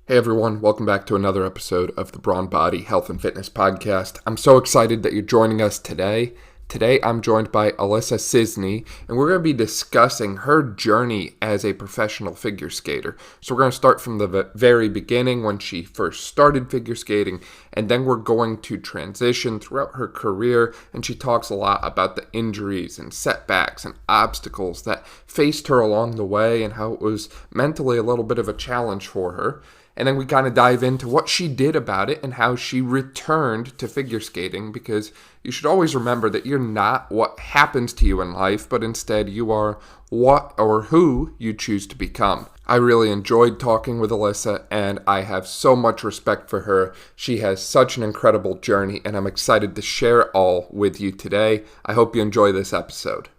Hey everyone, welcome back to another episode of the Brawn Body Health and Fitness Podcast. I'm so excited that you're joining us today. Today I'm joined by Alissa Czisny, and we're going to be discussing her journey as a professional figure skater. So we're going to start from the very beginning when she first started figure skating, and then we're going to transition throughout her career, and she talks a lot about the injuries and setbacks and obstacles that faced her along the way and how it was mentally a little bit of a challenge for her. And then we kind of dive into what she did about it and how she returned to figure skating, because you should always remember that you're not what happens to you in life, but instead you are what or who you choose to become. I really enjoyed talking with Alissa, and I have so much respect for her. She has such an incredible journey, and I'm excited to share it all with you today. I hope you enjoy this episode.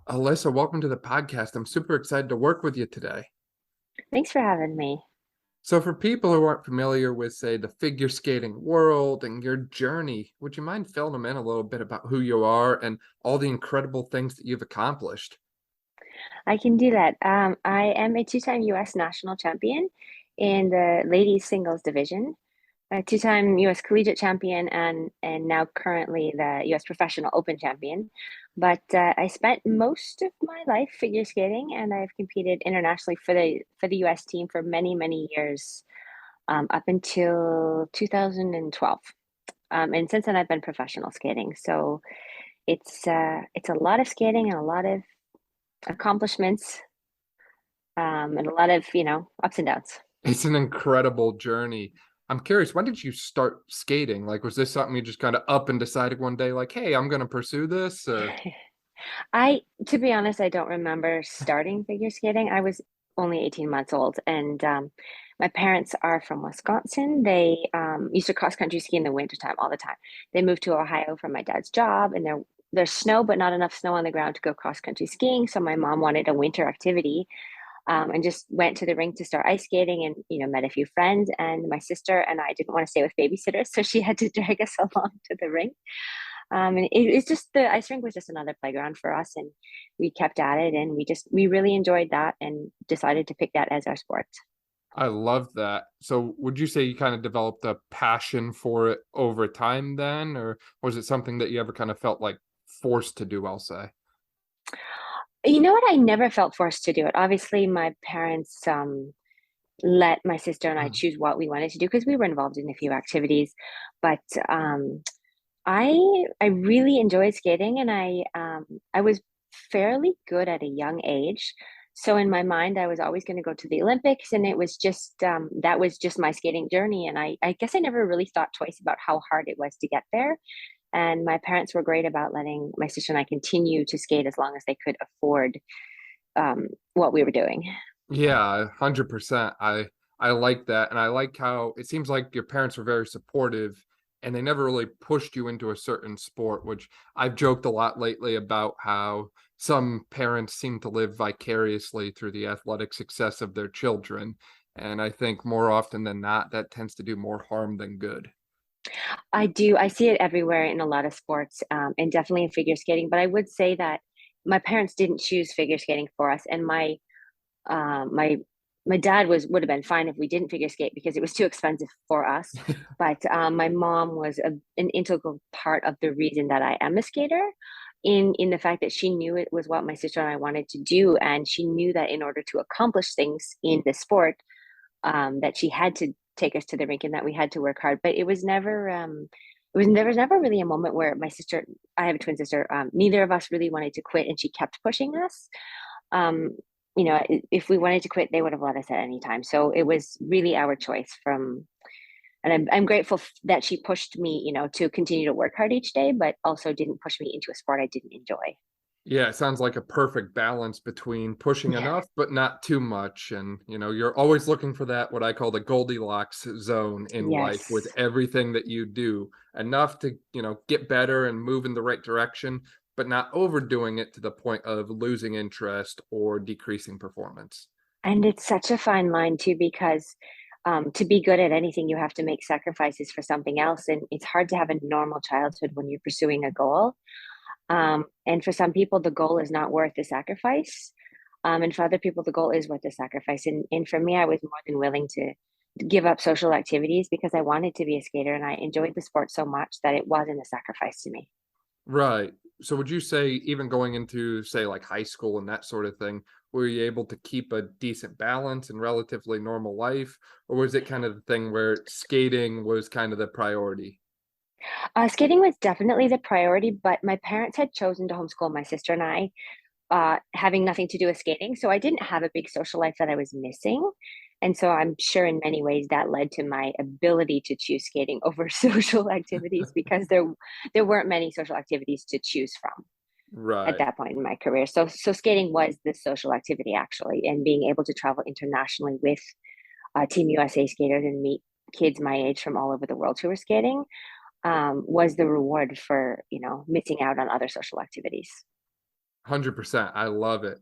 Alissa, welcome to the podcast. I'm super excited to work with you today. Thanks for having me. So, for people who aren't familiar with, say, the figure skating world and your journey, would you mind filling them in a little bit about who you are and all the incredible things that you've accomplished? I can do that. I am a two-time U.S. national champion in the ladies singles division, a two-time U.S. collegiate champion, and now currently the U.S. professional open champion. But I spent most of my life figure skating, and I've competed internationally for the U.S. team for many, many years, up until 2012. And since then, I've been professional skating. So it's a lot of skating and a lot of accomplishments, and a lot of, ups and downs. It's an incredible journey. I'm curious, when did you start skating? Like, was this something you just kind of up and decided one day, like, hey, I'm going to pursue this? Or, To be honest, I don't remember starting figure skating. I was only 18 months old, and my parents are from Wisconsin. They used to cross country ski in the wintertime all the time. They moved to Ohio for my dad's job, and there's snow, but not enough snow on the ground to go cross country skiing. So my mom wanted a winter activity, and just went to the rink to start ice skating, and met a few friends. And my sister and I didn't want to stay with babysitters, so she had to drag us along to the rink. And it's just, the ice rink was just another playground for us, and we kept at it, and we really enjoyed that and decided to pick that as our sport. I love that. So, would you say you kind of developed a passion for it over time then? Or was it something that you ever kind of felt like forced to do, I'll say? You know what? I never felt forced to do it. Obviously, my parents let my sister and I Mm. choose what we wanted to do because we were involved in a few activities. But I I really enjoyed skating, and I was fairly good at a young age. So in my mind, I was always going to go to the Olympics, and it was just that was just my skating journey. And I guess I never really thought twice about how hard it was to get there. And my parents were great about letting my sister and I continue to skate as long as they could afford what we were doing. Yeah, 100%. I like that, and I like how it seems like your parents were very supportive, and they never really pushed you into a certain sport, which I've joked a lot lately about how some parents seem to live vicariously through the athletic success of their children, and I think more often than not, that tends to do more harm than good. I do. I see it everywhere in a lot of sports, and definitely in figure skating. But I would say that my parents didn't choose figure skating for us, and uh, my my dad would have been fine if we didn't figure skate because it was too expensive for us. But my mom was an integral part of the reason that I am a skater. In the fact that she knew it was what my sister and I wanted to do, and she knew that in order to accomplish things in the sport, that she had to take us to the rink and that we had to work hard. But there was never really a moment where my sister, I have a twin sister, neither of us really wanted to quit, and she kept pushing us. Um, if we wanted to quit, they would have let us at any time. So it was really our choice and I'm grateful that she pushed me, to continue to work hard each day, but also didn't push me into a sport I didn't enjoy. Yeah, it sounds like a perfect balance between pushing enough but not too much. And, you're always looking for that, what I call the Goldilocks zone in life with Yes. everything that you do. Enough to, get better and move in the right direction, but not overdoing it to the point of losing interest or decreasing performance. And it's such a fine line too, because to be good at anything, you have to make sacrifices for something else. And it's hard to have a normal childhood when you're pursuing a goal. And for some people, the goal is not worth the sacrifice. And for other people, the goal is worth the sacrifice. And for me, I was more than willing give up social activities because I wanted to be a skater and I enjoyed the sport so much that it wasn't a sacrifice to me. Right. So would you say even going into, say, like high school and that sort of thing, were you able to keep a decent balance and relatively normal life? Or was it kind of the thing where skating was kind of the priority? Skating was definitely the priority, but my parents had chosen to homeschool my sister and I, having nothing to do with skating. So I didn't have a big social life that I was missing. And so I'm sure in many ways that led to my ability to choose skating over social activities because there weren't many social activities to choose from at Right. that point in my career. So skating was the social activity actually, and being able to travel internationally with Team USA skaters and meet kids my age from all over the world who were skating was the reward for missing out on other social activities. 100%. I love it.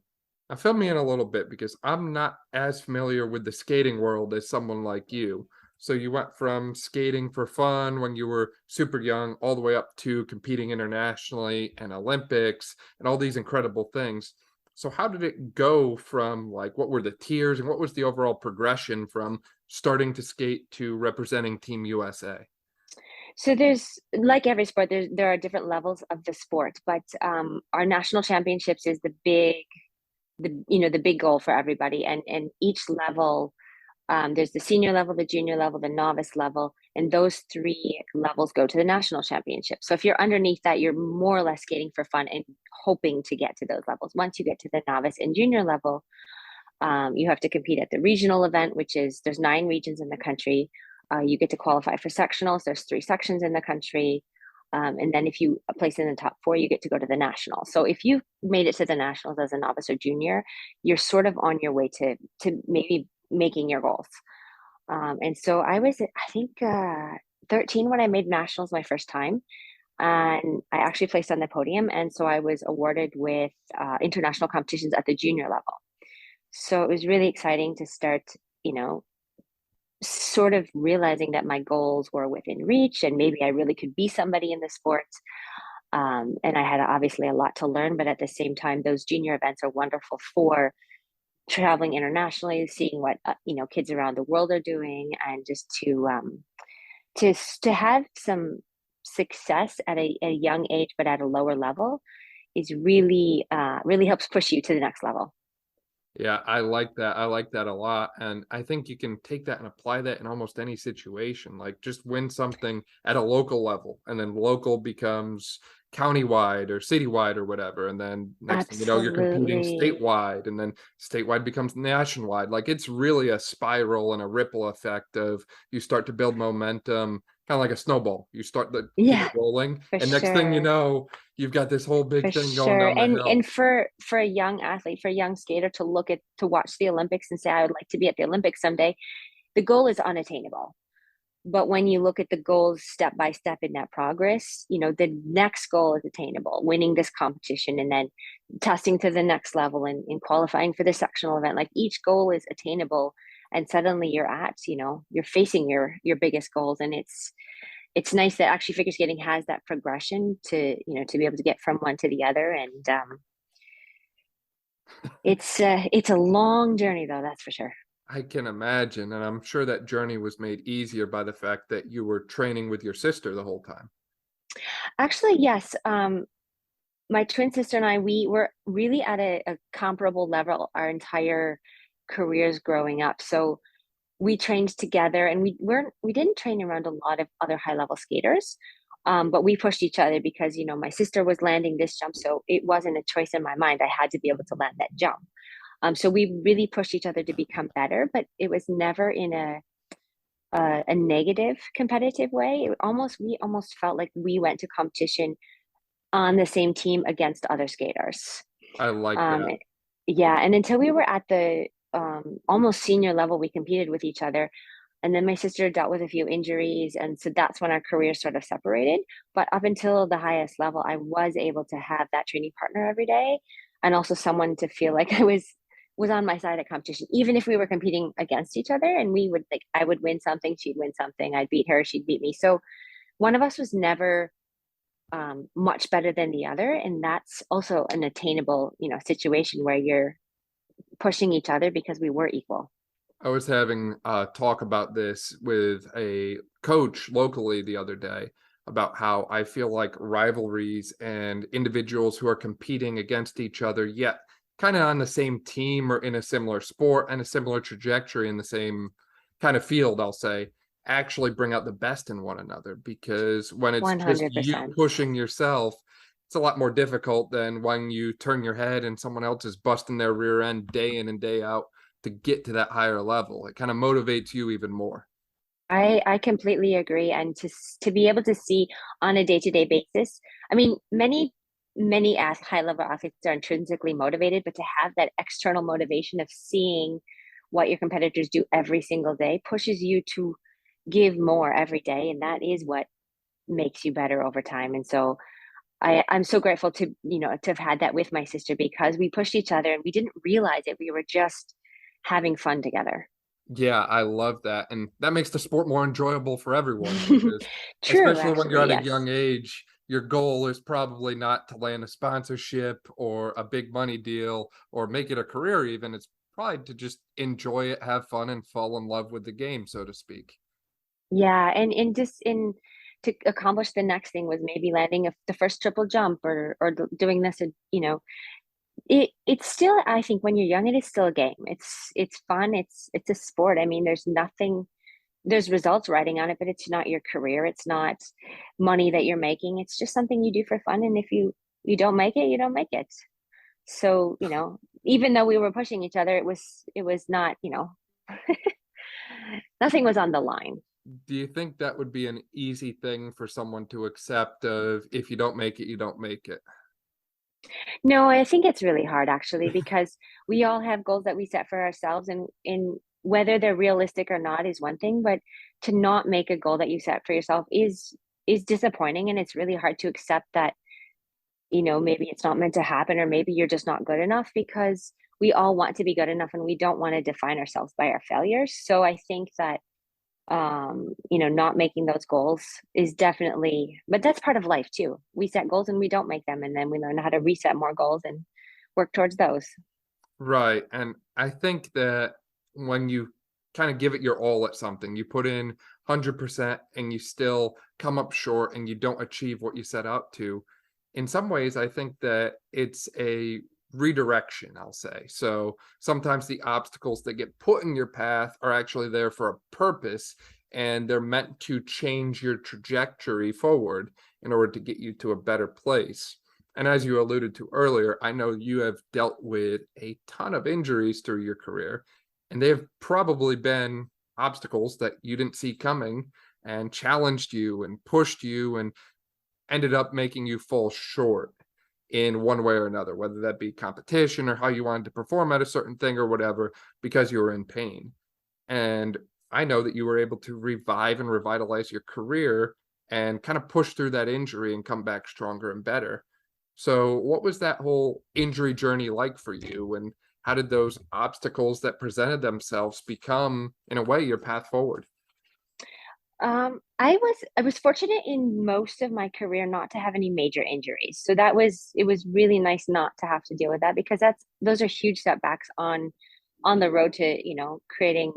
Now fill me in a little bit because I'm not as familiar with the skating world as someone like you. So you went from skating for fun when you were super young all the way up to competing internationally and Olympics and all these incredible things. So how did it go from like what were the tiers and what was the overall progression from starting to skate to representing Team USA? So there's like every sport, there are different levels of the sport, but our national championships is the big goal for everybody, and each level. There's the senior level, the junior level, the novice level, and those three levels go to the national championship. So if you're underneath that, you're more or less skating for fun and hoping to get to those levels. Once you get to the novice and junior level, you have to compete at the regional event, which is there's 9 regions in the country. You get to qualify for sectionals. There's 3 sections in the country. And then if you place in the top 4, you get to go to the nationals. So if you made it to the nationals as a novice or junior, you're sort of on your way to maybe making your goals. And so I was, I think, 13 when I made nationals my first time. And I actually placed on the podium. And so I was awarded with international competitions at the junior level. So it was really exciting to start, you know, sort of realizing that my goals were within reach and maybe I really could be somebody in the sport. And I had obviously a lot to learn, but at the same time, those junior events are wonderful for traveling internationally, seeing what kids around the world are doing, and just to have some success at a young age, but at a lower level, is really helps push you to the next level. Yeah, I like that. I like that a lot. And I think you can take that and apply that in almost any situation. Like just win something at a local level, and then local becomes countywide or citywide or whatever. And then next thing you know, you're competing Absolutely. statewide, and then statewide becomes nationwide. Like it's really a spiral and a ripple effect of you start to build momentum, kind of like a snowball. You start to get Yeah, rolling, for and next thing you sure. know, you've got this whole For big thing going sure. down the And hill. for a young athlete, for a young skater to watch the Olympics and say, I would like to be at the Olympics someday, the goal is unattainable. But when you look at the goals step by step in that progress, the next goal is attainable, winning this competition and then testing to the next level and qualifying for the sectional event. Like each goal is attainable. And suddenly you're facing your biggest goals. And it's nice that actually figure skating has that progression to be able to get from one to the other. And it's a long journey though, that's for sure. I can imagine, and I'm sure that journey was made easier by the fact that you were training with your sister the whole time. Actually, yes. My twin sister and I, we were really at a comparable level our entire careers growing up. So we trained together, and we didn't train around a lot of other high level skaters. But we pushed each other because my sister was landing this jump, so it wasn't a choice in my mind. I had to be able to land that jump. So we really pushed each other to become better, but it was never in a negative competitive way. We almost felt like we went to competition on the same team against other skaters. I like Um, that. yeah, and until we were at the almost senior level, we competed with each other. And then my sister dealt with a few injuries, and so that's when our careers sort of separated. But up until the highest level, I was able to have that training partner every day, and also someone to feel like I was on my side at competition, even if we were competing against each other. And we would like I would win something, she'd win something, I'd beat her, she'd beat me. So one of us was never much better than the other, and that's also an attainable situation where you're pushing each other because we were equal. I was having a talk about this with a coach locally the other day about how I feel like rivalries and individuals who are competing against each other, yet kind of on the same team or in a similar sport and a similar trajectory in the same kind of field, I'll say, actually bring out the best in one another. Because when it's just you 100%. pushing yourself, it's a lot more difficult than when you turn your head and someone else is busting their rear end day in and day out to get to that higher level. It kind of motivates you even more. I completely agree. And to be able to see on a day-to-day basis, I mean, many high-level athletes are intrinsically motivated, but to have that external motivation of seeing what your competitors do every single day pushes you to give more every day, and that is what makes you better over time. And so I'm so grateful to, to have had that with my sister because we pushed each other and we didn't realize it. We were just having fun together. Yeah, I love that. And that makes the sport more enjoyable for everyone because, True, especially when you're actually, at a yes. young age, your goal is probably not to land a sponsorship or a big money deal or make it a career, even. It's probably to just enjoy it, have fun, and fall in love with the game, so to speak. Yeah, and just in to accomplish the next thing was maybe landing the first triple jump or doing this, it's still, I think when you're young, it is still a game. It's fun. It's a sport. I mean, there's results writing on it, but it's not your career. It's not money that you're making. It's just something you do for fun. And if you don't make it, you don't make it. So, even though we were pushing each other, it was not, nothing was on the line. Do you think that would be an easy thing for someone to accept of if you don't make it, you don't make it? No, I think it's really hard actually because we all have goals that we set for ourselves, and in whether they're realistic or not is one thing, but to not make a goal that you set for yourself is disappointing, and it's really hard to accept that, maybe it's not meant to happen or maybe you're just not good enough because we all want to be good enough and we don't want to define ourselves by our failures. So I think that not making those goals is definitely, but that's part of life too. We set goals and we don't make them, and then we learn how to reset more goals and work towards those. Right. And I think that when you kind of give it your all at something, you put in 100% and you still come up short and you don't achieve what you set out to, in some ways, I think that it's a redirection, I'll say. So sometimes the obstacles that get put in your path are actually there for a purpose and they're meant to change your trajectory forward in order to get you to a better place. And as you alluded to earlier, I know you have dealt with a ton of injuries through your career, and they have probably been obstacles that you didn't see coming and challenged you and pushed you and ended up making you fall short in one way or another, whether that be competition or how you wanted to perform at a certain thing or whatever, because you were in pain. And I know that you were able to revive and revitalize your career and kind of push through that injury and come back stronger and better. So, what was that whole injury journey like for you? And how did those obstacles that presented themselves become, in a way, your path forward? I was fortunate in most of my career not to have any major injuries. So it was really nice not to have to deal with that because those are huge setbacks on the road to, creating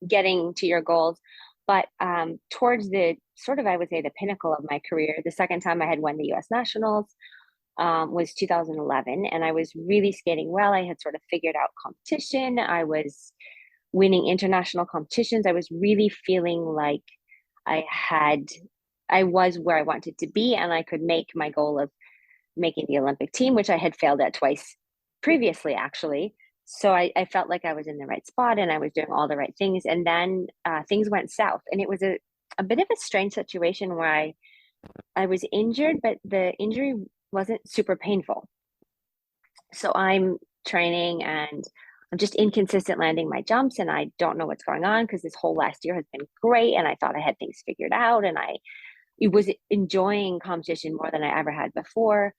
getting to your goals. But towards the sort of, I would say, the pinnacle of my career, the second time I had won the US Nationals was 2011. And I was really skating well. I had sort of figured out competition. I was winning international competitions. I was really feeling like I had, I was where I wanted to be, and I could make my goal of making the Olympic team, which I had failed at twice previously, actually. So I felt like I was in the right spot and I was doing all the right things. And then things went south. And it was a bit of a strange situation where I was injured, but the injury wasn't super painful. So I'm training and I'm just inconsistent landing my jumps and I don't know what's going on because this whole last year has been great and I thought I had things figured out and I was enjoying competition more than I ever had before.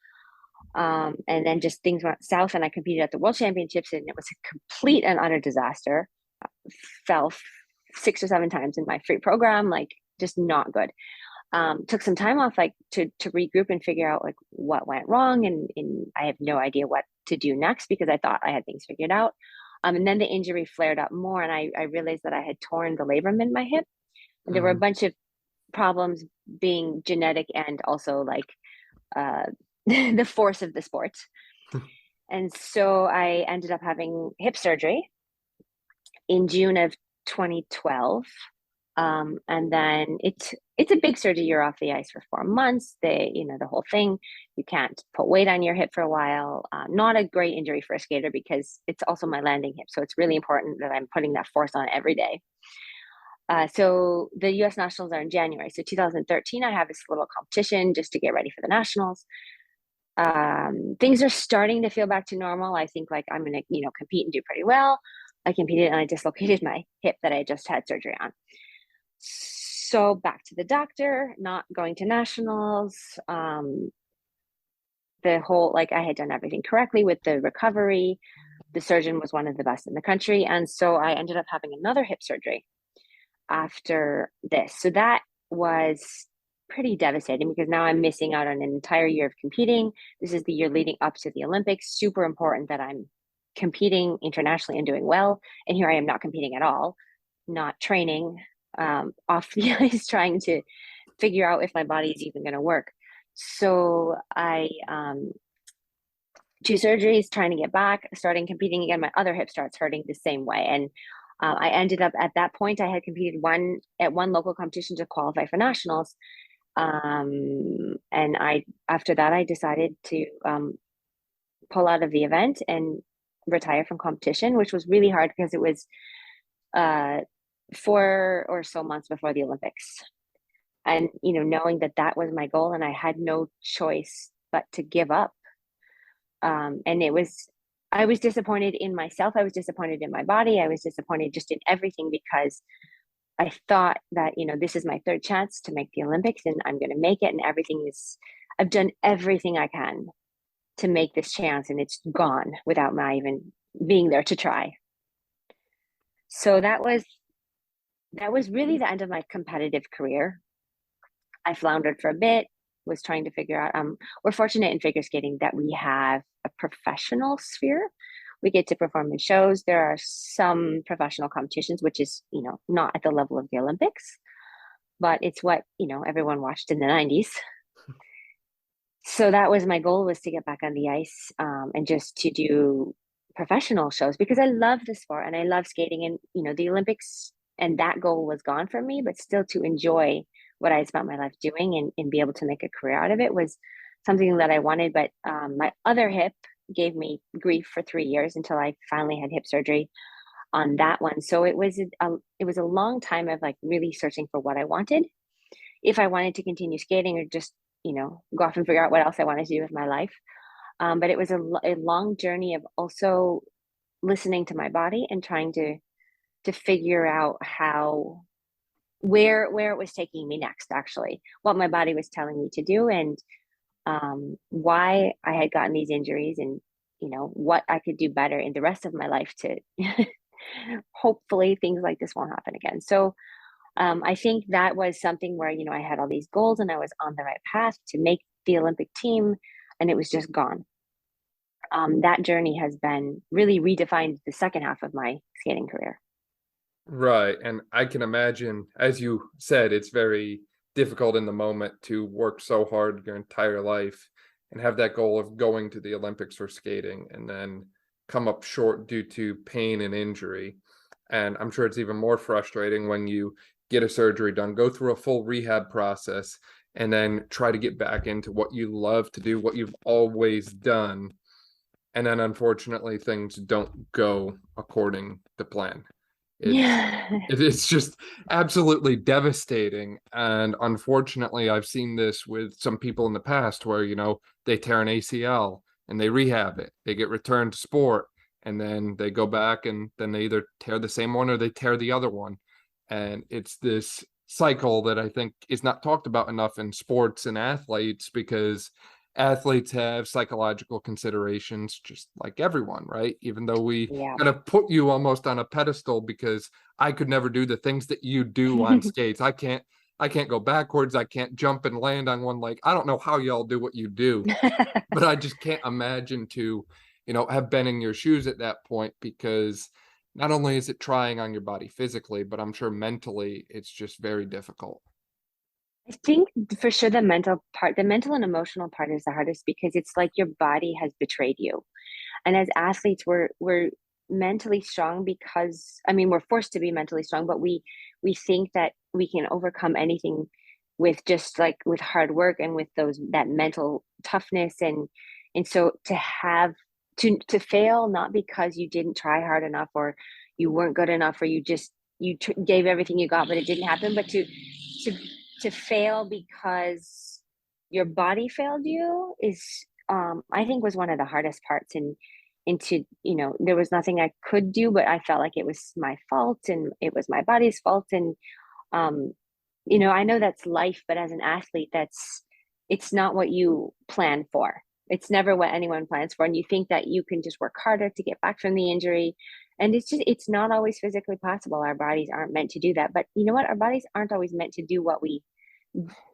And then just things went south, and I competed at the World Championships, and it was a complete and utter disaster. Fell 6 or 7 times in my free program, like just not good. Took some time off, like to regroup and figure out like what went wrong, and I have no idea what to do next because I thought I had things figured out. And then the injury flared up more, and I realized that I had torn the labrum in my hip. And there were a Mm-hmm. bunch of problems being genetic and also like uh, the force of the sport. And so I ended up having hip surgery in June of 2012. And then it's a big surgery. You're off the ice for 4 months. The whole thing. You can't put weight on your hip for a while. Not a great injury for a skater because it's also my landing hip. So it's really important that I'm putting that force on every day. So the U.S. Nationals are in January. So 2013, I have this little competition just to get ready for the Nationals. Things are starting to feel back to normal. I think like I'm going to, compete and do pretty well. I competed and I dislocated my hip that I just had surgery on. So back to the doctor, not going to Nationals. The whole, like I had done everything correctly with the recovery. The surgeon was one of the best in the country. And so I ended up having another hip surgery after this. So that was pretty devastating because now I'm missing out on an entire year of competing. This is the year leading up to the Olympics. Super important that I'm competing internationally and doing well. And here I am not competing at all, not training, off the ice, trying to figure out if my body is even going to work. So I, 2 surgeries, trying to get back, starting competing again. My other hip starts hurting the same way. And I ended up at that point, I had competed at one local competition to qualify for nationals. And after that, I decided to pull out of the event and retire from competition, which was really hard because it was 4 or so months before the Olympics. And, knowing that that was my goal and I had no choice but to give up. And I was disappointed in myself. I was disappointed in my body. I was disappointed just in everything because I thought that, this is my third chance to make the Olympics and I'm going to make it. And I've done everything I can to make this chance and it's gone without my even being there to try. So that was really the end of my competitive career. I floundered for a bit, was trying to figure out, we're fortunate in figure skating that we have a professional sphere. We get to perform in shows. There are some professional competitions, which is, not at the level of the Olympics, but it's what, everyone watched in the 90s. So that was my goal, was to get back on the ice, and just to do professional shows because I love the sport and I love skating and, the Olympics, and that goal was gone for me, but still to enjoy what I had spent my life doing and be able to make a career out of it was something that I wanted. But my other hip gave me grief for 3 years until I finally had hip surgery on that one. So it was a long time of like really searching for what I wanted, if I wanted to continue skating or just, go off and figure out what else I wanted to do with my life. But it was a long journey of also listening to my body and trying to figure out where it was taking me next, actually, what my body was telling me to do, and why I had gotten these injuries, and what I could do better in the rest of my life to hopefully things like this won't happen again. So I think that was something where I had all these goals and I was on the right path to make the Olympic team, and it was just gone. That journey has been really redefined the second half of my skating career. Right. And I can imagine, as you said, it's very difficult in the moment to work so hard your entire life and have that goal of going to the Olympics for skating and then come up short due to pain and injury. And I'm sure it's even more frustrating when you get a surgery done, go through a full rehab process, and then try to get back into what you love to do, what you've always done. And then unfortunately, things don't go according to plan. Yeah. It's just absolutely devastating. And unfortunately, I've seen this with some people in the past where, they tear an ACL and they rehab it. They get returned to sport and then they go back and then they either tear the same one or they tear the other one. And it's this cycle that I think is not talked about enough in sports and athletes, because athletes have psychological considerations just like everyone, right? Even though we Yeah. kind of put you almost on a pedestal because I could never do the things that you do on skates. I can't go backwards. I can't jump and land on one leg. I don't know how y'all do what you do, but I just can't imagine to have been in your shoes at that point, because not only is it trying on your body physically, but I'm sure mentally it's just very difficult. I think for sure the mental part, the mental and emotional part is the hardest because it's like your body has betrayed you. And as athletes, we're mentally strong because I mean we're forced to be mentally strong, but we think that we can overcome anything with just like with hard work and with those that mental toughness and so to have to fail not because you didn't try hard enough or you weren't good enough or gave everything you got but it didn't happen but to to fail because your body failed you is I think was one of the hardest parts and to there was nothing I could do but I felt like it was my fault and it was my body's fault and um I know that's life but as an athlete it's not what you plan for. It's never what anyone plans for and you think that you can just work harder to get back from the injury and it's not always physically possible. Our bodies aren't meant to do that, but you know what, our bodies aren't always meant to do what we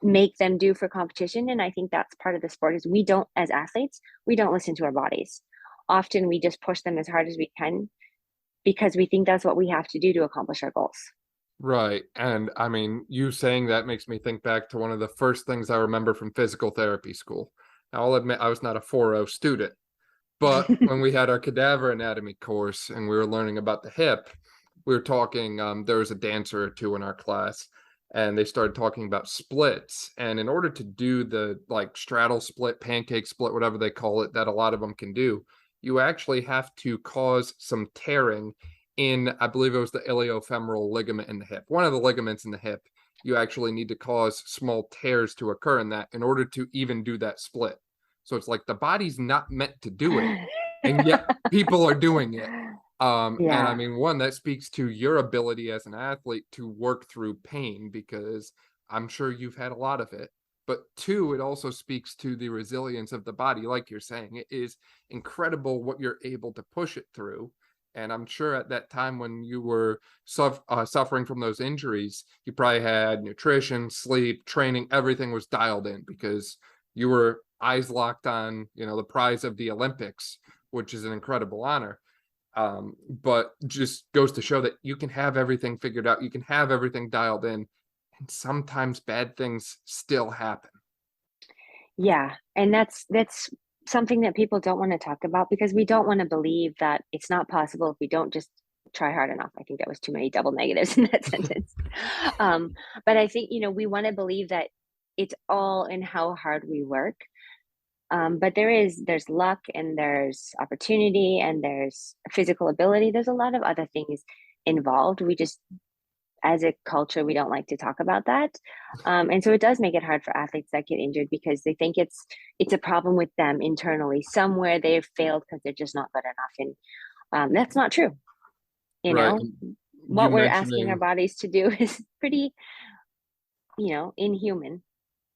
make them do for competition. And I think that's part of the sport is we don't, as athletes, we don't listen to our bodies. Often we just push them as hard as we can because we think that's what we have to do to accomplish our goals. Right. And I mean, you saying that makes me think back to one of the first things I remember from physical therapy school. Now, I'll admit I was not a 4.0 student, but when we had our cadaver anatomy course and we were learning about the hip, we were talking, there was a dancer or two in our class, and they started talking about splits. And in order to do the like straddle split, pancake split, whatever they call it, that a lot of them can do, you actually have to cause some tearing in, I believe it was the iliofemoral ligament in the hip, one of the ligaments in the hip. You actually need to cause small tears to occur in that in order to even do that split. So it's like the body's not meant to do it, and yet people are doing it. And I Yeah. mean, one, that speaks to your ability as an athlete to work through pain, because I'm sure you've had a lot of it. But two, it also speaks to the resilience of the body. Like you're saying, it is incredible what you're able to push it through. And I'm sure at that time when you were suffering from those injuries, you probably had nutrition, sleep, training, everything was dialed in because you were eyes locked on, the prize of the Olympics, which is an incredible honor. But just goes to show that you can have everything figured out, you can have everything dialed in, and sometimes bad things still happen. Yeah. And that's something that people don't want to talk about because we don't want to believe that it's not possible if we don't just try hard enough. I think that was too many double negatives in that sentence. Um, but I think, we want to believe that it's all in how hard we work. But there's luck and there's opportunity and there's physical ability. There's a lot of other things involved. We just, as a culture, we don't like to talk about that. And so it does make it hard for athletes that get injured because they think it's a problem with them internally. Somewhere they've failed because they're just not good enough. And that's not true. You Right. know, You what we're asking our mentioning bodies to do is pretty, inhuman.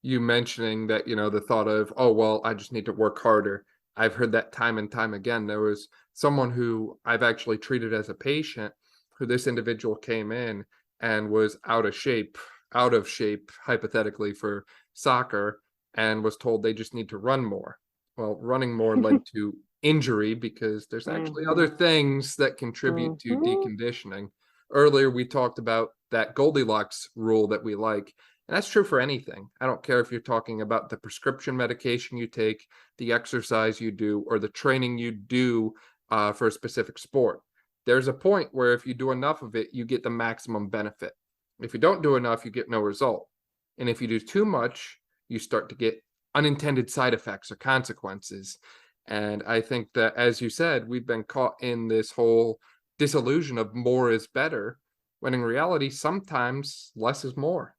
you mentioning that, the thought of, oh, well, I just need to work harder. I've heard that time and time again. There was someone who I've actually treated as a patient, who this individual came in and was out of shape, hypothetically, for soccer, and was told they just need to run more. Well, running more led to injury because there's actually other Hmm. things that contribute to Hmm. deconditioning. Earlier, we talked about that Goldilocks rule that we like. And that's true for anything. I don't care if you're talking about the prescription medication you take, the exercise you do, or the training you do for a specific sport. There's a point where if you do enough of it, you get the maximum benefit. If you don't do enough, you get no result. And if you do too much, you start to get unintended side effects or consequences. And I think that, as you said, we've been caught in this whole disillusion of more is better, when in reality, sometimes less is more.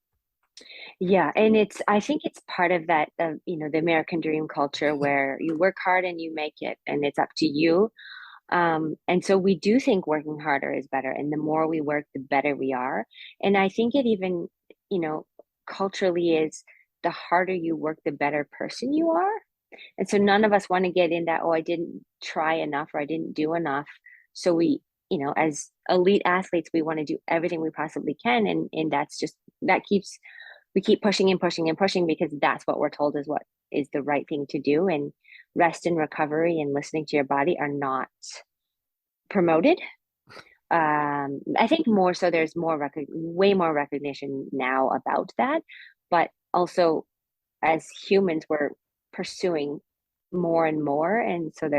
Yeah, and I think it's part of that, the American dream culture where you work hard and you make it, and it's up to you. And so we do think working harder is better, and the more we work, the better we are. And I think it even, you know, culturally is the harder you work, the better person you are. And so none of us want to get in that, oh, I didn't try enough or I didn't do enough. So as elite athletes, we want to do everything we possibly can. And that's just, we keep pushing and pushing and pushing because that's what we're told is what is the right thing to do. And rest and recovery and listening to your body are not promoted. I think more so there's way more recognition now about that, but also as humans we're pursuing more and more, and so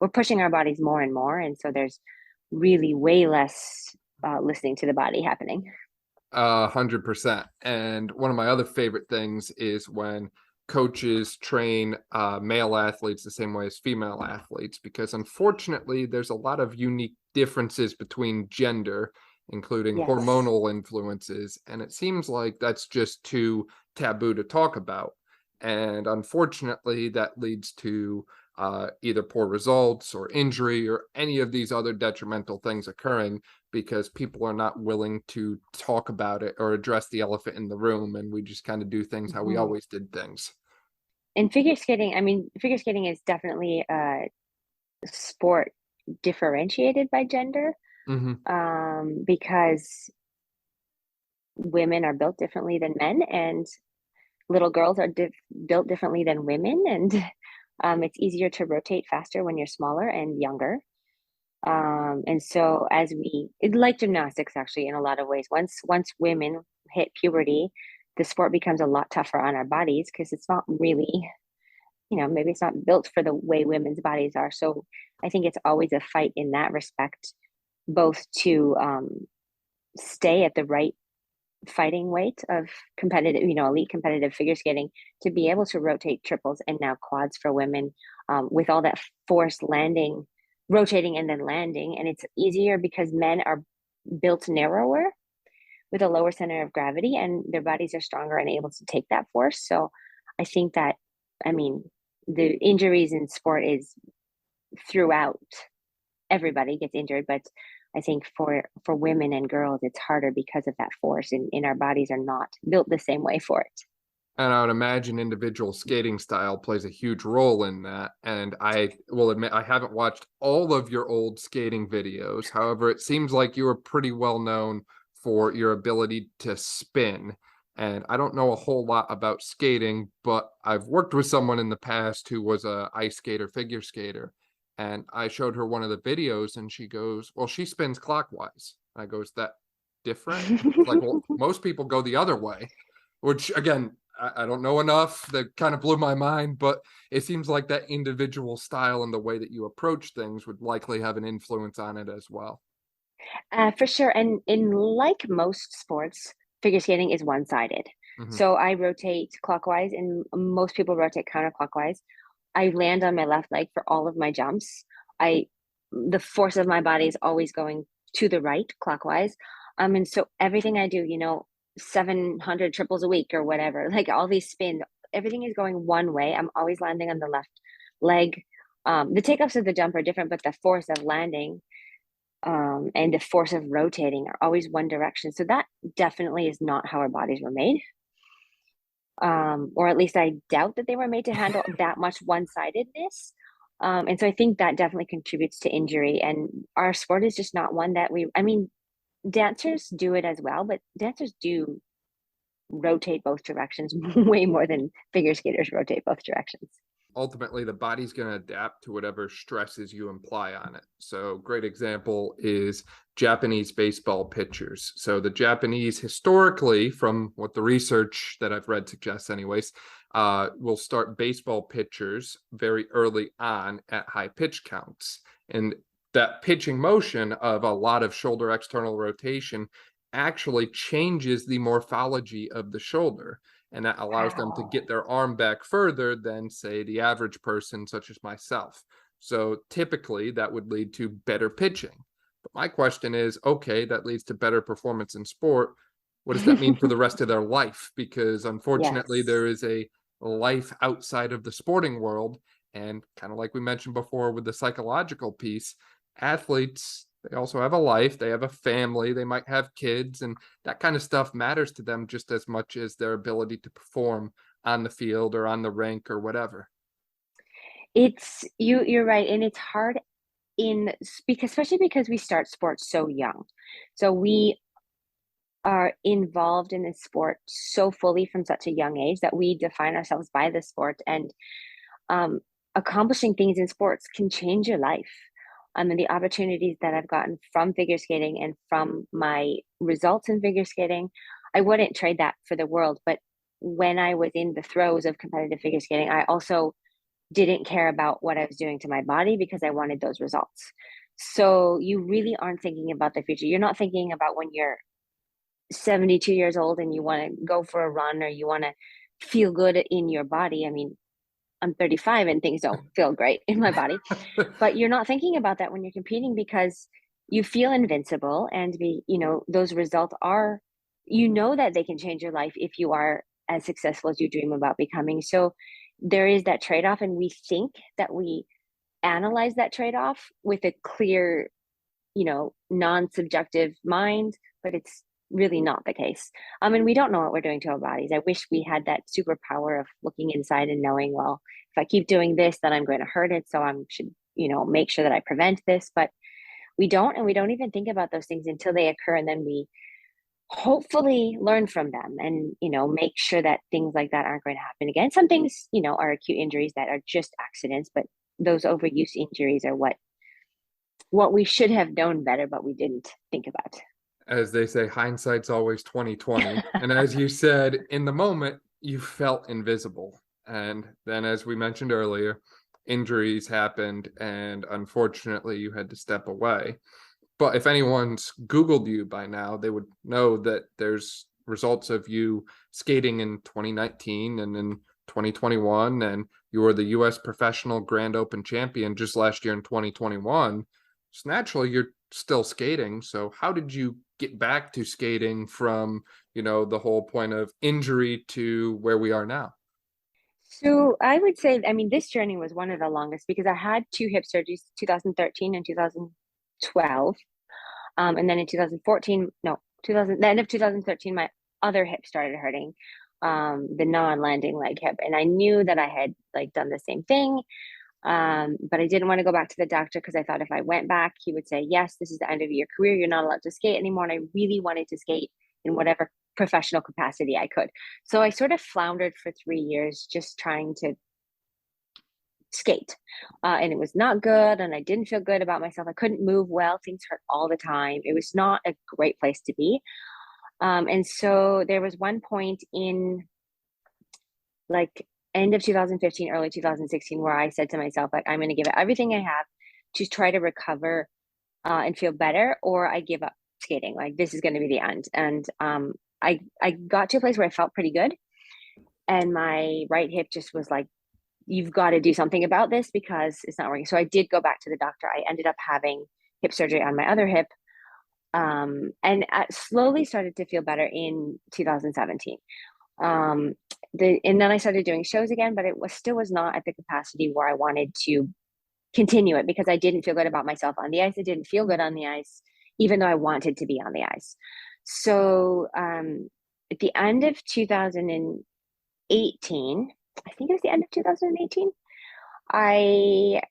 we're pushing our bodies more and more, and so there's really way less listening to the body happening. 100%. And one of my other favorite things is when coaches train male athletes the same way as female athletes, because unfortunately, there's a lot of unique differences between gender, including Yes. hormonal influences. And it seems like that's just too taboo to talk about. And unfortunately, that leads to either poor results or injury or any of these other detrimental things occurring because people are not willing to talk about it or address the elephant in the room, and we just kind of do things how we Mhm. always did things. And figure skating, I mean, figure skating is definitely a sport differentiated by gender, Hmm. because women are built differently than men, and little girls are built differently than women, and it's easier to rotate faster when you're smaller and younger. And so like gymnastics, actually, in a lot of ways, once women hit puberty, the sport becomes a lot tougher on our bodies because it's not really, maybe it's not built for the way women's bodies are. So I think it's always a fight in that respect, both to stay at the right fighting weight of competitive, elite competitive figure skating, to be able to rotate triples and now quads for women, with all that force landing, rotating and then landing. And it's easier because men are built narrower with a lower center of gravity, and their bodies are stronger and able to take that force. So I think that, I mean, the injuries in sport is throughout. Everybody gets injured, but I think for women and girls, it's harder because of that force, and our bodies are not built the same way for it. And I would imagine individual skating style plays a huge role in that. And I will admit, I haven't watched all of your old skating videos. However, it seems like you were pretty well known for your ability to spin. And I don't know a whole lot about skating, but I've worked with someone in the past who was a ice skater, figure skater. And I showed her one of the videos and she goes, "Well, she spins clockwise." I goes, "That different?" It's like, well, most people go the other way, which again, I don't know enough. That kind of blew my mind, but it seems like that individual style and the way that you approach things would likely have an influence on it as well. For sure. And in like most sports, figure skating is one-sided. Hmm. So I rotate clockwise, and most people rotate counterclockwise. I land on my left leg for all of my jumps. I The force of my body is always going to the right, clockwise. And so everything I do, 700 triples a week or whatever, like all these spins, everything is going one way. I'm always landing on the left leg. The takeoffs of the jump are different, but the force of landing, and the force of rotating are always one direction. So that definitely is not how our bodies were made. Or at least I doubt that they were made to handle that much one-sidedness. And so I think that definitely contributes to injury. And our sport is just not one that I mean, dancers do it as well, but dancers do rotate both directions way more than figure skaters rotate both directions. Ultimately, the body's going to adapt to whatever stresses you imply on it. So, great example is Japanese baseball pitchers. So, the Japanese, historically, from what the research that I've read suggests, anyways, will start baseball pitchers very early on at high pitch counts. And that pitching motion of a lot of shoulder external rotation actually changes the morphology of the shoulder, and that allows them to Wow. get their arm back further than, say, the average person, such as myself. So typically, that would lead to better pitching. But my question is, okay, that leads to better performance in sport. What does that mean for the rest of their life? Because unfortunately, Yes. there is a life outside of the sporting world. And kind of like we mentioned before with the psychological piece, athletes, they also have a life, they have a family, they might have kids, and that kind of stuff matters to them just as much as their ability to perform on the field or on the rink or whatever. You're right, and it's hard because especially because we start sports so young. So we are involved in this sport so fully from such a young age that we define ourselves by the sport. And um, accomplishing things in sports can change your life. And the opportunities that I've gotten from figure skating and from my results in figure skating, I wouldn't trade that for the world. But when I was in the throes of competitive figure skating, I also didn't care about what I was doing to my body because I wanted those results. So you really aren't thinking about the future. You're not thinking about when you're 72 years old and you want to go for a run or you want to feel good in your body. I mean, I'm 35 and things don't feel great in my body, but you're not thinking about that when you're competing because you feel invincible and those results are, that they can change your life if you are as successful as you dream about becoming. So there is that trade-off, and we think that we analyze that trade-off with a clear, non-subjective mind, but it's really not the case. And we don't know what we're doing to our bodies. I wish we had that superpower of looking inside and knowing, well, if I keep doing this, then I'm going to hurt it. So I should, make sure that I prevent this. But we don't, and we don't even think about those things until they occur. And then we hopefully learn from them and, make sure that things like that aren't going to happen again. Some things, are acute injuries that are just accidents, but those overuse injuries are what we should have known better, but we didn't think about. As they say, hindsight's always 2020. And as you said, in the moment, you felt invisible. And then, as we mentioned earlier, injuries happened, and unfortunately, you had to step away. But if anyone's Googled you by now, they would know that there's results of you skating in 2019 and in 2021, and you were the U.S. Professional Grand Open champion just last year in 2021. So naturally, you're still skating. So how did you get back to skating from, the whole point of injury to where we are now? So I would say, this journey was one of the longest because I had two hip surgeries, 2013 and 2012. And then in 2014, no, 2000, the end of 2013, my other hip started hurting, the non-landing leg hip. And I knew that I had done the same thing. But I didn't want to go back to the doctor because I thought if I went back, he would say, yes, this is the end of your career. You're not allowed to skate anymore. And I really wanted to skate in whatever professional capacity I could. So I sort of floundered for 3 years just trying to skate. And it was not good. And I didn't feel good about myself. I couldn't move well. Things hurt all the time. It was not a great place to be. And so there was one point in end of 2015, early 2016, where I said to myself, I'm going to give it everything I have to try to recover and feel better, or I give up skating. This is going to be the end. And I got to a place where I felt pretty good. And my right hip just was like, you've got to do something about this because it's not working. So I did go back to the doctor. I ended up having hip surgery on my other hip. And I slowly started to feel better in 2017. And then I started doing shows again, but it was not at the capacity where I wanted to continue it because I didn't feel good about myself on the ice. I didn't feel good on the ice, even though I wanted to be on the ice. So at the end of 2018, I think it was the end of 2018, I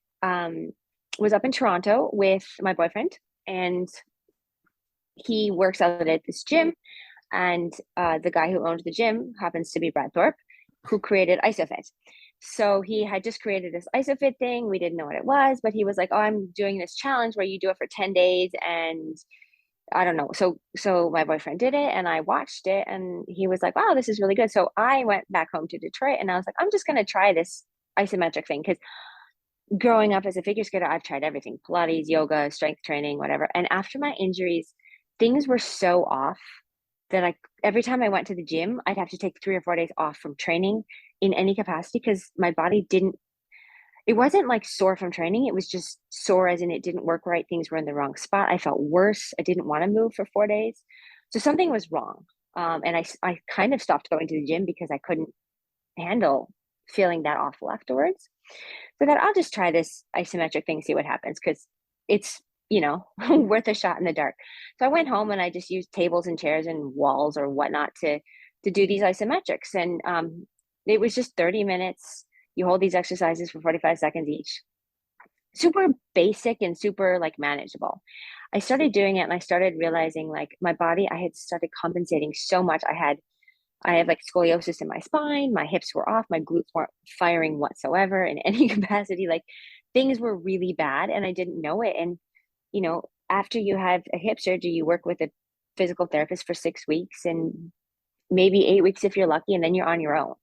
was up in Toronto with my boyfriend, and he works out at this gym. And the guy who owned the gym happens to be Brad Thorpe, who created ISOFIT. So he had just created this ISOFIT thing. We didn't know what it was, but he was like, oh, I'm doing this challenge where you do it for 10 days. And I don't know. So my boyfriend did it and I watched it and he was like, wow, this is really good. So I went back home to Detroit and I was like, I'm just going to try this isometric thing. Because growing up as a figure skater, I've tried everything: Pilates, yoga, strength training, whatever. And after my injuries, things were so off that every time I went to the gym, I'd have to take 3 or 4 days off from training in any capacity because my body it wasn't sore from training. It was just sore as in it didn't work right. Things were in the wrong spot. I felt worse. I didn't want to move for 4 days. So something was wrong. And I kind of stopped going to the gym because I couldn't handle feeling that awful afterwards. So that I'll just try this isometric thing, see what happens, because it's worth a shot in the dark. So I went home and I just used tables and chairs and walls or whatnot to do these isometrics. And it was just 30 minutes. You hold these exercises for 45 seconds each. Super basic and super manageable. I started doing it and I started realizing my body, I had started compensating so much. I had I have like scoliosis in my spine. My hips were off. My glutes weren't firing whatsoever in any capacity. Like things were really bad and I didn't know it. And, after you have a hip surgery, you work with a physical therapist for 6 weeks and maybe 8 weeks if you're lucky, and then you're on your own.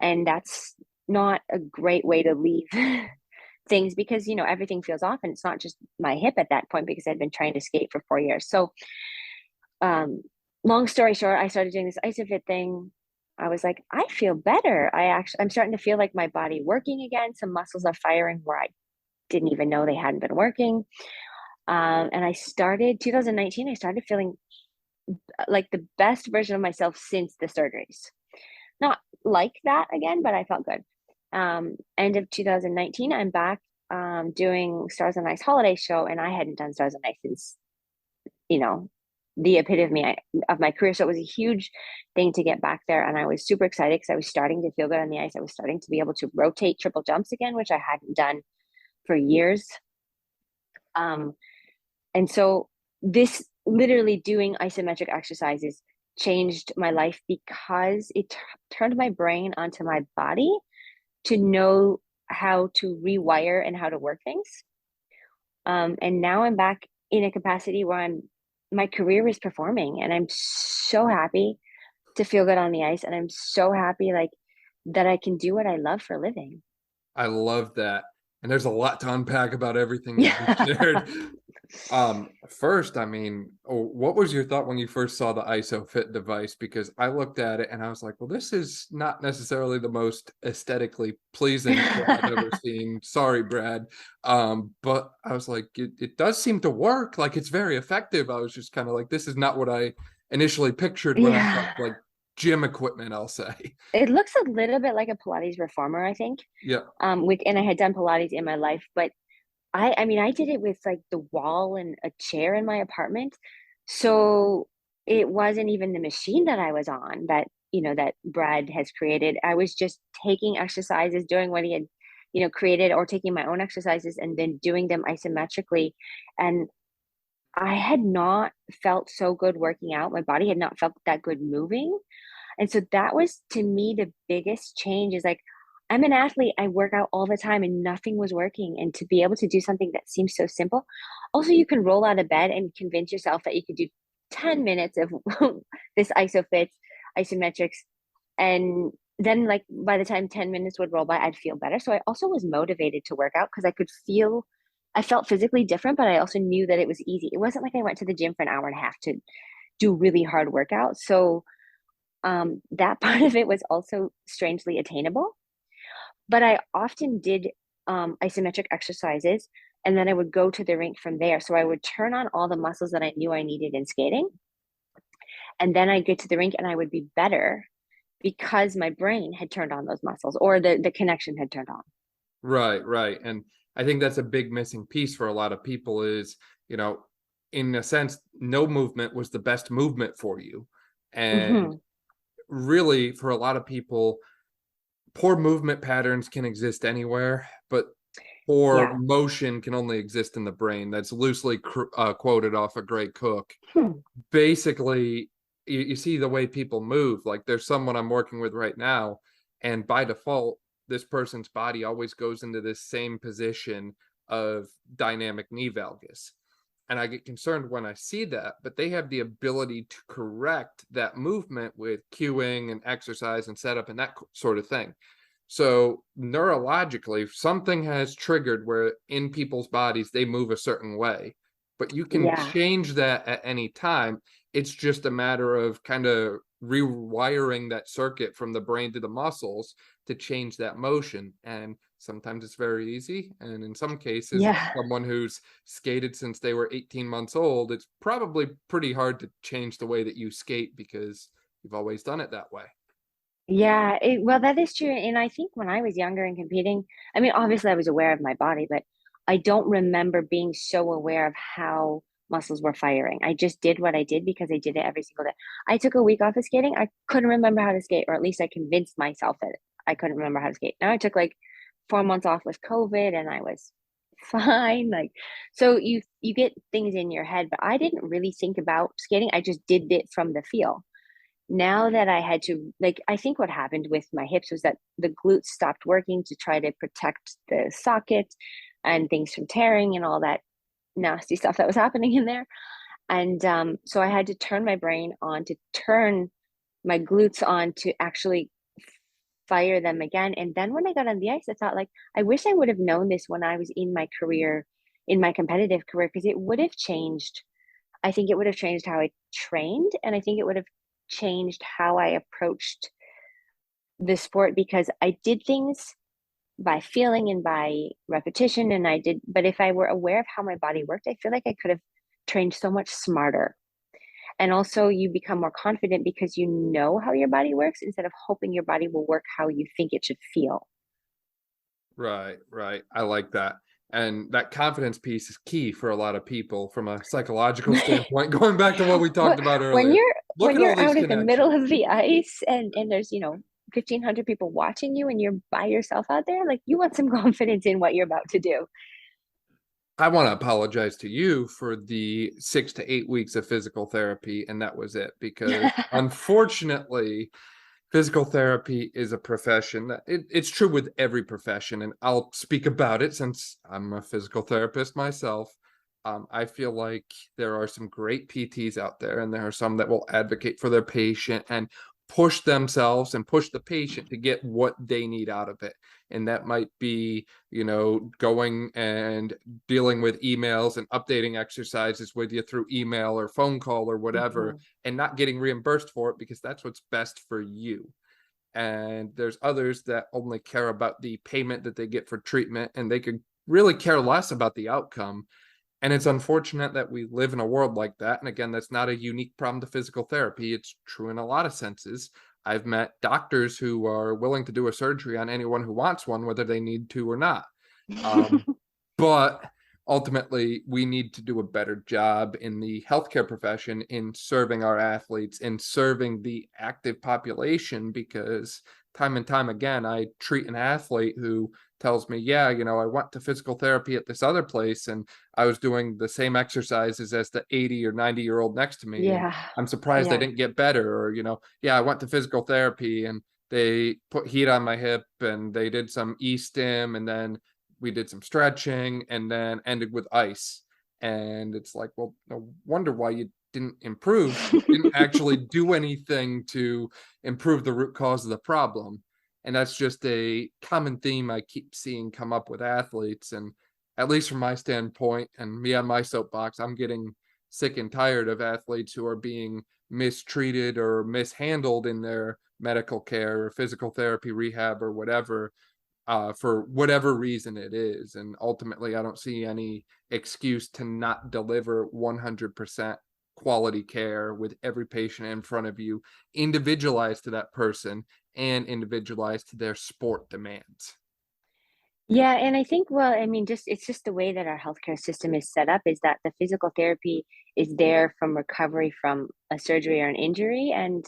And that's not a great way to leave things because, everything feels off and it's not just my hip at that point because I'd been trying to skate for 4 years. So, um, long story short, I started doing this isofit thing. I was like, I feel better. I'm starting to feel like my body working again. Some muscles are firing where I didn't even know they hadn't been working. And I started 2019, I started feeling like the best version of myself since the surgeries. Not like that again, but I felt good. End of 2019, I'm back doing Stars on Ice holiday show, and I hadn't done Stars on Ice since, you know, the epitome of my career. So it was a huge thing to get back there. And I was super excited because I was starting to feel good on the ice. I was starting to be able to rotate triple jumps again, which I hadn't done for years. And so this literally doing isometric exercises changed my life because it turned my brain onto my body to know how to rewire and how to work things. And now I'm back in a capacity where my career is performing, and I'm so happy to feel good on the ice, and I'm so happy like that I can do what I love for a living. I love that. And there's a lot to unpack about everything you just Yeah. shared. First, I mean, what was your thought when you first saw the ISOFIT device? Because I looked at it and I was like, well, this is not necessarily the most aesthetically pleasing thing I've ever seen. Sorry, Brad. But I was like, it does seem to work. Like it's very effective. I was just kind of like, this is not what I initially pictured when I thought Yeah. like gym equipment, I'll say. It looks a little bit like a Pilates reformer, I think. Yeah. And I had done Pilates in my life, but I mean, I did it with like the wall and a chair in my apartment. So it wasn't even the machine that I was on that Brad has created. I was just taking exercises, doing what he had, created, or taking my own exercises and then doing them isometrically. And I had not felt so good working out. My body had not felt that good moving. And so that was to me the biggest change is like, I'm an athlete. I work out all the time and nothing was working. And to be able to do something that seems so simple. Also, you can roll out of bed and convince yourself that you could do 10 minutes of this isofits, isometrics. And then like by the time 10 minutes would roll by, I'd feel better. So I also was motivated to work out because I felt physically different, but I also knew that it was easy. It wasn't like I went to the gym for an hour and a half to do really hard workouts. So that part of it was also strangely attainable. But I often did isometric exercises, and then I would go to the rink from there. So I would turn on all the muscles that I knew I needed in skating, and then I'd get to the rink and I would be better because my brain had turned on those muscles or the connection had turned on. Right, right. And I think that's a big missing piece for a lot of people is, you know, in a sense, no movement was the best movement for you. And Hmm. really, for a lot of people, poor movement patterns can exist anywhere, but poor Yeah. motion can only exist in the brain. That's loosely quoted off a great cook. Hmm. Basically, you see the way people move. Like there's someone I'm working with right now, and by default, this person's body always goes into this same position of dynamic knee valgus. And I get concerned when I see that, but they have the ability to correct that movement with cueing and exercise and setup and that sort of thing. So neurologically, something has triggered where in people's bodies they move a certain way, but you can Yeah. change that at any time. It's just a matter of kind of rewiring that circuit from the brain to the muscles to change that motion. And sometimes it's very easy. And in some cases, Yeah. someone who's skated since they were 18 months old, it's probably pretty hard to change the way that you skate because you've always done it that way. Yeah, well, that is true. And I think when I was younger and competing, I mean, obviously I was aware of my body, but I don't remember being so aware of how muscles were firing. I just did what I did because I did it every single day. I took a week off of skating. I couldn't remember how to skate, or at least I convinced myself that I couldn't remember how to skate. Now I took like 4 months off with COVID and I was fine. Like, so you get things in your head, but I didn't really think about skating. I just did it from the feel. now that I had to, like, I think what happened with my hips was that the glutes stopped working to try to protect the socket and things from tearing and all that nasty stuff that was happening in there. And so I had to turn my brain on to turn my glutes on to actually fire them again. And then when I got on the ice, I thought, like, I wish I would have known this when I was in my career, in my competitive career, because it would have changed. I think it would have changed how I trained, and I think it would have changed how I approached the sport, because I did things by feeling and by repetition, and I did, but if I were aware of how my body worked, I feel like I could have trained so much smarter. And also you become more confident because you know how your body works instead of hoping your body will work how you think it should feel. Right, right. I like that. And that confidence piece is key for a lot of people from a psychological standpoint. Going back to what we talked about when earlier. you're Look when at all you're these out in the middle connections. of the ice and there's 1,500 people watching you and you're by yourself out there, like, you want some confidence in what you're about to do. I want to apologize to you for the 6 to 8 weeks of physical therapy, and that was it. Because unfortunately, physical therapy is a profession that it's true with every profession, and I'll speak about it since I'm a physical therapist myself. I feel like there are some great PTs out there, and there are some that will advocate for their patient and push themselves and push the patient to get what they need out of it. And that might be, going and dealing with emails and updating exercises with you through email or phone call or whatever, Mhm. and not getting reimbursed for it because that's what's best for you. And there's others that only care about the payment that they get for treatment, and they could really care less about the outcome. And it's unfortunate that we live in a world like that. And again, that's not a unique problem to physical therapy. It's true in a lot of senses. I've met doctors who are willing to do a surgery on anyone who wants one, whether they need to or not. Um, but ultimately, we need to do a better job in the healthcare profession in serving our athletes, in serving the active population, because time and time again, I treat an athlete who tells me, yeah, I went to physical therapy at this other place and I was doing the same exercises as the 80 or 90-year-old next to me. And Yeah. I'm surprised I Yeah. didn't get better. Or, yeah, I went to physical therapy and they put heat on my hip and they did some e-stim and then we did some stretching and then ended with ice. And it's like, well, no wonder why you didn't improve. You didn't actually do anything to improve the root cause of the problem. And that's just a common theme I keep seeing come up with athletes. And at least from my standpoint and me on my soapbox, I'm getting sick and tired of athletes who are being mistreated or mishandled in their medical care or physical therapy rehab or whatever, for whatever reason it is. And ultimately, I don't see any excuse to not deliver 100% quality care with every patient in front of you, individualized to that person and individualized to their sport demands. Yeah, and I think, well, I mean, just it's just the way that our healthcare system is set up, is that the physical therapy is there from recovery from a surgery or an injury, and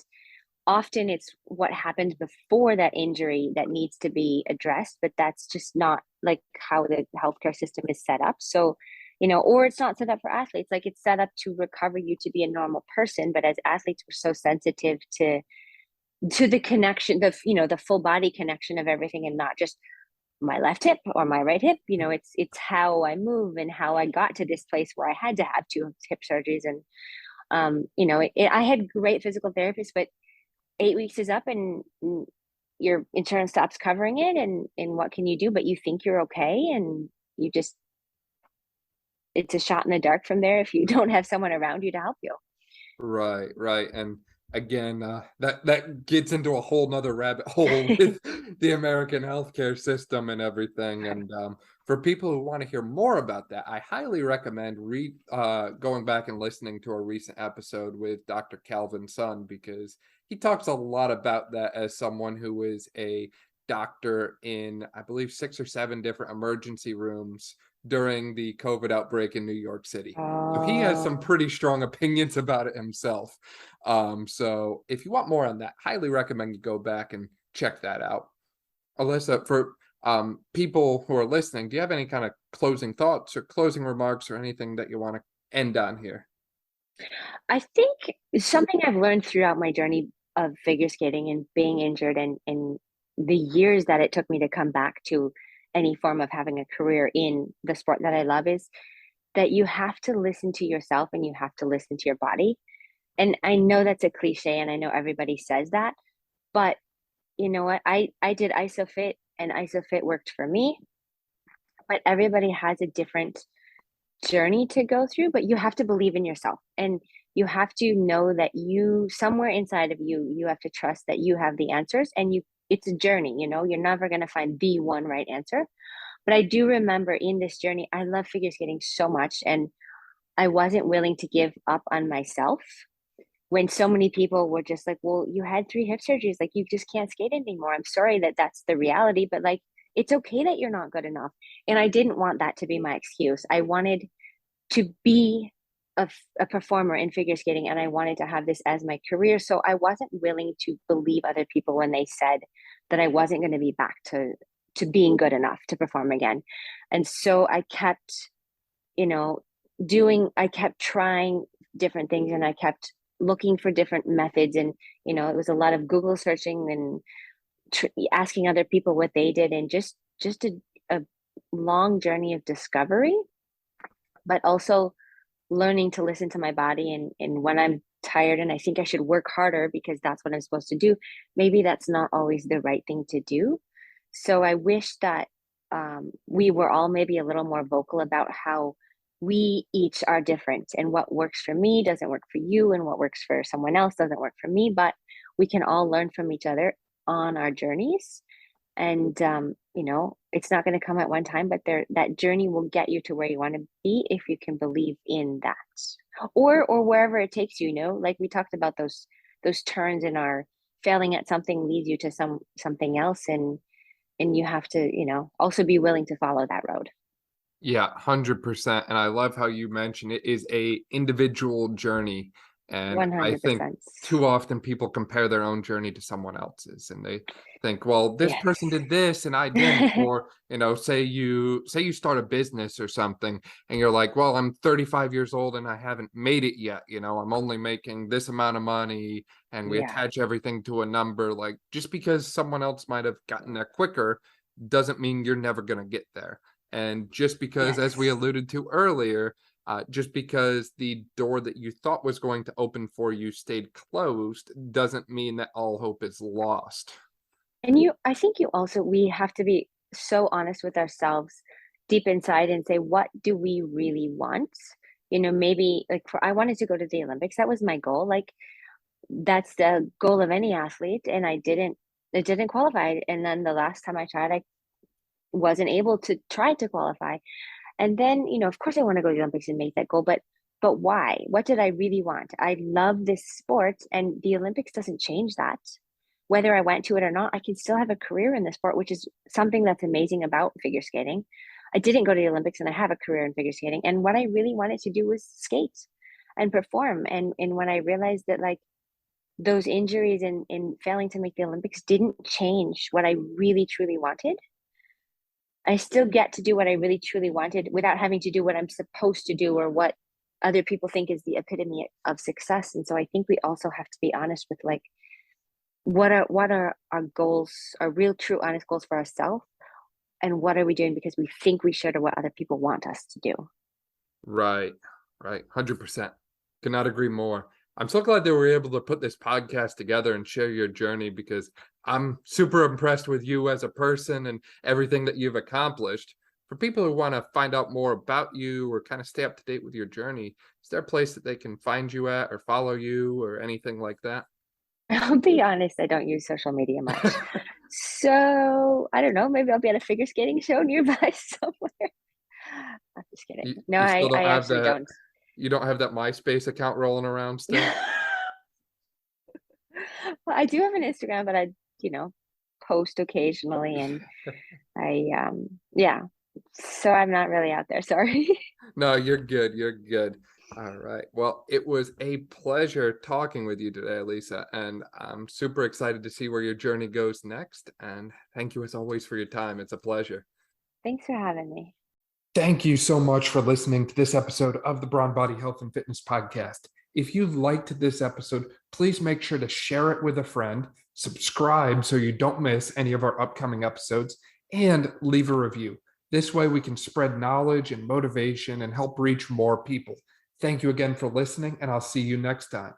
often it's what happened before that injury that needs to be addressed, but that's just not like how the healthcare system is set up. So, or it's not set up for athletes. Like, it's set up to recover you to be a normal person, but as athletes, we're so sensitive to the connection, the full body connection of everything, and not just my left hip or my right hip. It's how I move and how I got to this place where I had to have two hip surgeries. And I had great physical therapists, but 8 weeks is up and your insurance stops covering it, and what can you do? But you think you're okay, and you just it's a shot in the dark from there if you don't have someone around you to help you. Right, right. And again, that gets into a whole nother rabbit hole with the American healthcare system and everything. And for people who want to hear more about that, I highly recommend going back and listening to a recent episode with Dr. Calvin Sun, because he talks a lot about that as someone who is a doctor in, I believe, 6 or 7 different emergency rooms during the COVID outbreak in New York City. So he has some Oh. pretty strong opinions about it himself. So if you want more on that, highly recommend you go back and check that out. Alissa, for people who are listening, do you have any kind of closing thoughts or closing remarks or anything that you want to end on here? I think something I've learned throughout my journey of figure skating and being injured and the years that it took me to come back to any form of having a career in the sport that I love is that you have to listen to yourself and you have to listen to your body. And I know that's a cliche and I know everybody says that, but you know what? I did ISOFIT and ISOFIT worked for me, but everybody has a different journey to go through, but you have to believe in yourself and you have to know that you somewhere inside of you have to trust that you have the answers and you it's a journey, you're never going to find the one right answer. But I do remember in this journey, I love figure skating so much and I wasn't willing to give up on myself when so many people were just like, well, you had 3 hip surgeries, like you just can't skate anymore. I'm sorry that that's the reality, but like it's okay that you're not good enough. And I didn't want that to be my excuse. I wanted to be a performer in figure skating and I wanted to have this as my career. So I wasn't willing to believe other people when they said that I wasn't going to be back to being good enough to perform again. And so I kept, I kept trying different things and I kept looking for different methods. And, it was a lot of Google searching and asking other people what they did and just a long journey of discovery, but also learning to listen to my body and when I'm tired and I think I should work harder because that's what I'm supposed to do, maybe that's not always the right thing to do. So I wish that we were all maybe a little more vocal about how we each are different and what works for me doesn't work for you and what works for someone else doesn't work for me, but we can all learn from each other on our journeys. And it's not going to come at one time, but that journey will get you to where you want to be if you can believe in that, or wherever it takes you. Like we talked about those turns in our failing at something leads you to something else, and you have to also be willing to follow that road. Yeah, 100%. And I love how you mentioned it is a individual journey. And I think 100%. too often people compare their own journey to someone else's and they think, well, this Yes. person did this and I didn't. Or, say you start a business or something and you're like, well, I'm 35 years old and I haven't made it yet. I'm only making this amount of money and we Yeah. attach everything to a number. Like just because someone else might have gotten there quicker doesn't mean you're never going to get there. And just because, as we Yes. alluded to earlier, just because the door that you thought was going to open for you stayed closed doesn't mean that all hope is lost. And I think we have to be so honest with ourselves deep inside and say, what do we really want? Maybe like I wanted to go to the Olympics. That was my goal. Like that's the goal of any athlete. And it didn't qualify. And then the last time I tried, I wasn't able to try to qualify. And then, of course I want to go to the Olympics and make that goal, but why? What did I really want? I love this sport and the Olympics doesn't change that. Whether I went to it or not, I can still have a career in the sport, which is something that's amazing about figure skating. I didn't go to the Olympics and I have a career in figure skating. And what I really wanted to do was skate and perform. And when I realized that like those injuries and failing to make the Olympics didn't change what I really truly wanted, I still get to do what I really truly wanted without having to do what I'm supposed to do or what other people think is the epitome of success. And so I think we also have to be honest with like what are our goals, our real true honest goals for ourselves, and what are we doing because we think we should or what other people want us to do. Right. 100%. Could not agree more. I'm so glad that we were able to put this podcast together and share your journey because I'm super impressed with you as a person and everything that you've accomplished. For people who want to find out more about you or kind of stay up to date with your journey, is there a place that they can find you at or follow you or anything like that? I'll be honest, I don't use social media much. So I don't know, maybe I'll be at a figure skating show nearby somewhere. I'm just kidding. No, You still don't I have actually that. don't. You don't have that MySpace account rolling around still? Well, I do have an Instagram, but I, post occasionally and yeah. So I'm not really out there, sorry. No, you're good. You're good. All right. Well, it was a pleasure talking with you today, Alissa, and I'm super excited to see where your journey goes next. And thank you as always for your time. It's a pleasure. Thanks for having me. Thank you so much for listening to this episode of the Brawn Body Health and Fitness Podcast. If you liked this episode, please make sure to share it with a friend, subscribe so you don't miss any of our upcoming episodes, and leave a review. This way we can spread knowledge and motivation and help reach more people. Thank you again for listening, and I'll see you next time.